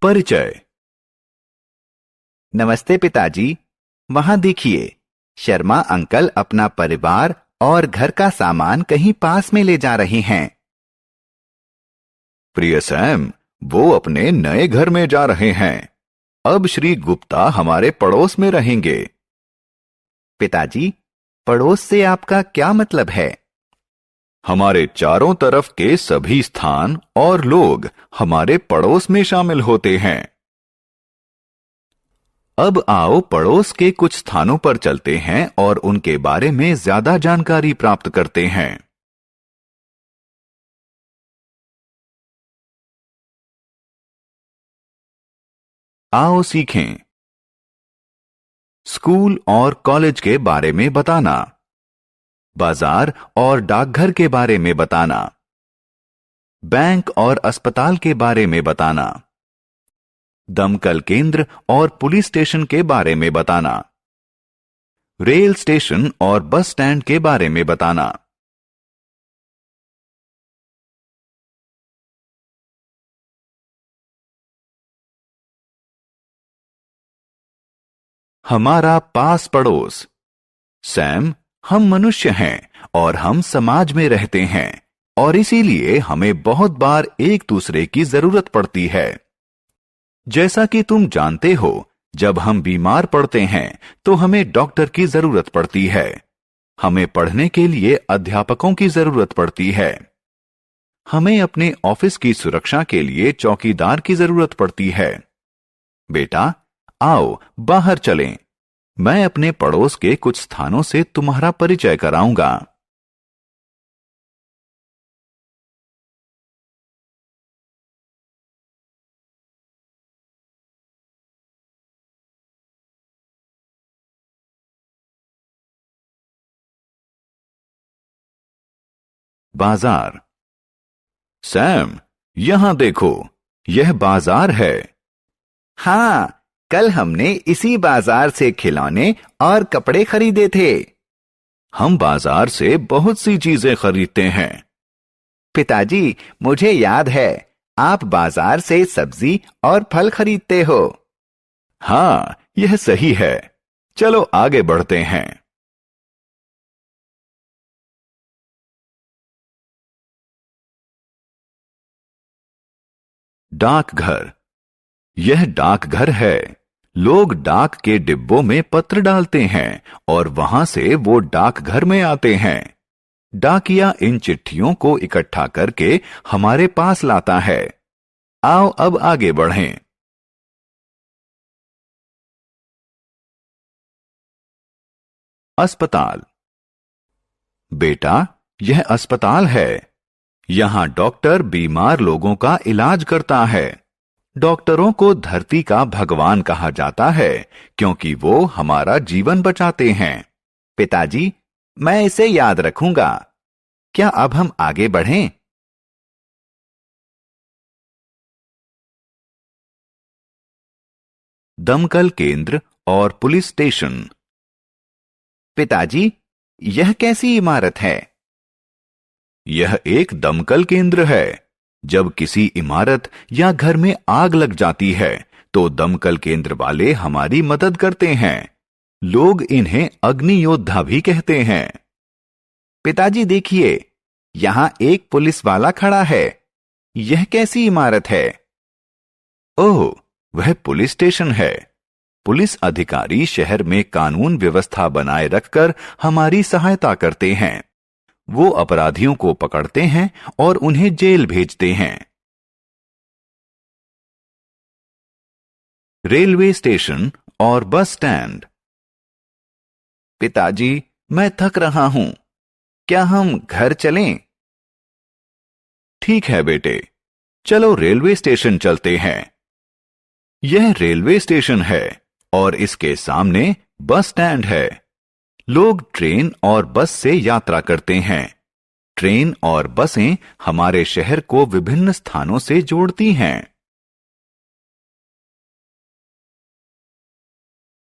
परिचय। नमस्ते पिताजी। वहां देखिए, शर्मा अंकल अपना परिवार और घर का सामान कहीं पास में ले जा रहे हैं। प्रिय सैम, वो अपने नए घर में जा रहे हैं। अब श्री गुप्ता हमारे पड़ोस में रहेंगे। पिताजी, पड़ोस से आपका क्या मतलब है? हमारे चारों तरफ के सभी स्थान और लोग हमारे पड़ोस में शामिल होते हैं। अब आओ पड़ोस के कुछ स्थानों पर चलते हैं और उनके बारे में ज्यादा जानकारी प्राप्त करते हैं। आओ सीखें। स्कूल और कॉलेज के बारे में बताना, बाजार और डाकघर के बारे में बताना, बैंक और अस्पताल के बारे में बताना, दमकल केंद्र और पुलिस स्टेशन के बारे में बताना, रेल स्टेशन और बस स्टैंड के बारे में बताना। हमारा पास पड़ोस। सैम, हम मनुष्य हैं और हम समाज में रहते हैं और इसीलिए हमें बहुत बार एक दूसरे की जरूरत पड़ती है। जैसा कि तुम जानते हो, जब हम बीमार पड़ते हैं तो हमें डॉक्टर की जरूरत पड़ती है। हमें पढ़ने के लिए अध्यापकों की जरूरत पड़ती है। हमें अपने ऑफिस की सुरक्षा के लिए चौकीदार की जरूरत पड़ती है। बेटा, आओ बाहर चलें। मैं अपने पड़ोस के कुछ स्थानों से तुम्हारा परिचय कराऊंगा। बाजार। सैम, यहां देखो, यह बाजार है। हाँ, कल हमने इसी बाजार से खिलौने और कपड़े खरीदे थे। हम बाजार से बहुत सी चीजें खरीदते हैं। पिताजी, मुझे याद है, आप बाजार से सब्जी और फल खरीदते हो। हाँ, यह सही है। चलो आगे बढ़ते हैं। डाकघर। यह डाकघर है। लोग डाक के डिब्बों में पत्र डालते हैं और वहां से वो डाकघर में आते हैं। डाकिया इन चिट्ठियों को इकट्ठा करके हमारे पास लाता है। आओ अब आगे बढ़ें। अस्पताल। बेटा, यह अस्पताल है। यहां डॉक्टर बीमार लोगों का इलाज करता है। डॉक्टरों को धरती का भगवान कहा जाता है क्योंकि वो हमारा जीवन बचाते हैं। पिताजी, मैं इसे याद रखूंगा। क्या अब हम आगे बढ़ें? दमकल केंद्र और पुलिस स्टेशन। पिताजी, यह कैसी इमारत है? यह एक दमकल केंद्र है। जब किसी इमारत या घर में आग लग जाती है तो दमकल केंद्र वाले हमारी मदद करते हैं। लोग इन्हें अग्नि योद्धा भी कहते हैं। पिताजी देखिए, यहां एक पुलिस वाला खड़ा है। यह कैसी इमारत है? ओह, वह पुलिस स्टेशन है। पुलिस अधिकारी शहर में कानून व्यवस्था बनाए रखकर हमारी सहायता करते हैं। वो अपराधियों को पकड़ते हैं और उन्हें जेल भेजते हैं। रेलवे स्टेशन और बस स्टैंड। पिताजी, मैं थक रहा हूं। क्या हम घर चलें? ठीक है बेटे, चलो रेलवे स्टेशन चलते हैं। यह रेलवे स्टेशन है और इसके सामने बस स्टैंड है। लोग ट्रेन और बस से यात्रा करते हैं। ट्रेन और बसें हमारे शहर को विभिन्न स्थानों से जोड़ती हैं।